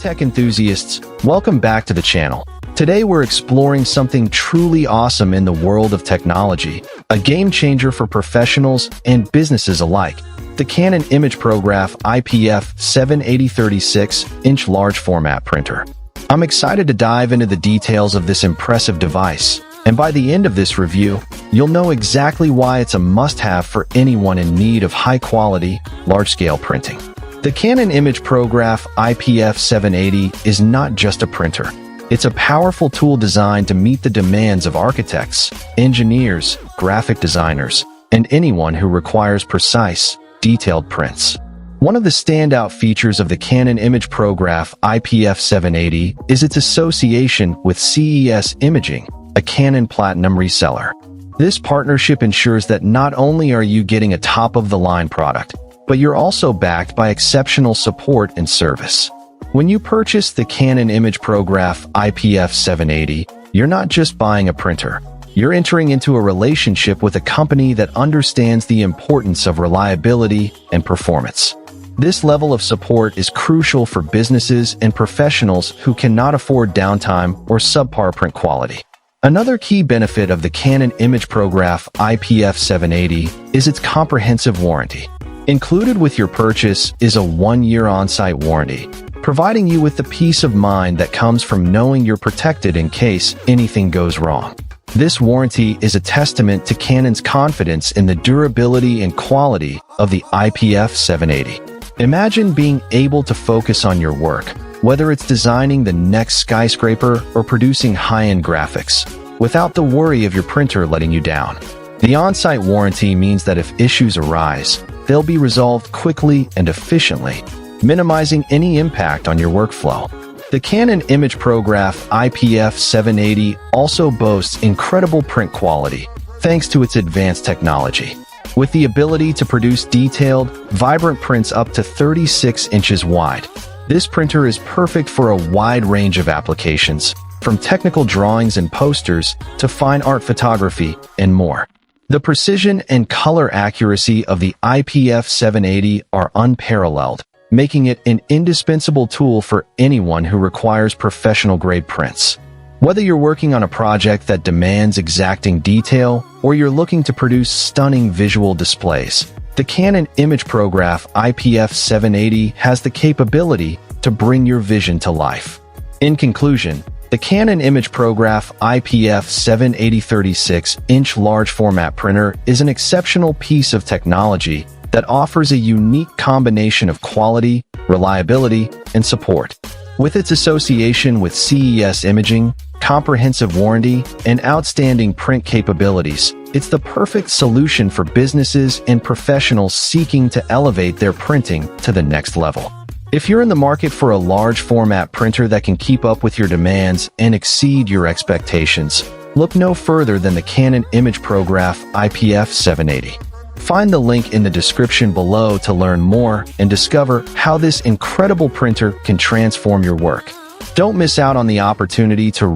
tech enthusiasts, welcome back to the channel. Today we're exploring something truly awesome in the world of technology, a game changer for professionals and businesses alike. The Canon imagePROGRAF iPF780 36-inch large format printer. I'm excited to dive into the details of this impressive device, and by the end of this review, you'll know exactly why it's a must-have for anyone in need of high-quality, large-scale printing. The Canon imagePROGRAF iPF780 is not just a printer. It's a powerful tool designed to meet the demands of architects, engineers, graphic designers, and anyone who requires precise, detailed prints. One of the standout features of the Canon imagePROGRAF iPF780 is its association with CES Imaging, a Canon Platinum reseller. This partnership ensures that not only are you getting a top-of-the-line product, but you're also backed by exceptional support and service. When you purchase the Canon imagePROGRAF iPF780, you're not just buying a printer. You're entering into a relationship with a company that understands the importance of reliability and performance. This level of support is crucial for businesses and professionals who cannot afford downtime or subpar print quality. Another key benefit of the Canon imagePROGRAF iPF780 is its comprehensive warranty. Included with your purchase is a 1-year on-site warranty, providing you with the peace of mind that comes from knowing you're protected in case anything goes wrong. This warranty is a testament to Canon's confidence in the durability and quality of the iPF780. Imagine being able to focus on your work, whether it's designing the next skyscraper or producing high-end graphics, without the worry of your printer letting you down. The on-site warranty means that if issues arise, they'll be resolved quickly and efficiently, minimizing any impact on your workflow. The Canon imagePROGRAF iPF780 also boasts incredible print quality, thanks to its advanced technology. With the ability to produce detailed, vibrant prints up to 36 inches wide, this printer is perfect for a wide range of applications, from technical drawings and posters to fine art photography and more. The precision and color accuracy of the iPF780 are unparalleled, making it an indispensable tool for anyone who requires professional-grade prints. Whether you're working on a project that demands exacting detail or you're looking to produce stunning visual displays, the Canon imagePROGRAF iPF780 has the capability to bring your vision to life. In conclusion, the Canon imagePROGRAF iPF780 36-inch large format printer is an exceptional piece of technology that offers a unique combination of quality, reliability, and support. With its association with CES Imaging, comprehensive warranty, and outstanding print capabilities, it's the perfect solution for businesses and professionals seeking to elevate their printing to the next level. If you're in the market for a large format printer that can keep up with your demands and exceed your expectations, look no further than the Canon imagePROGRAF iPF780. Find the link in the description below to learn more and discover how this incredible printer can transform your work. Don't miss out on the opportunity to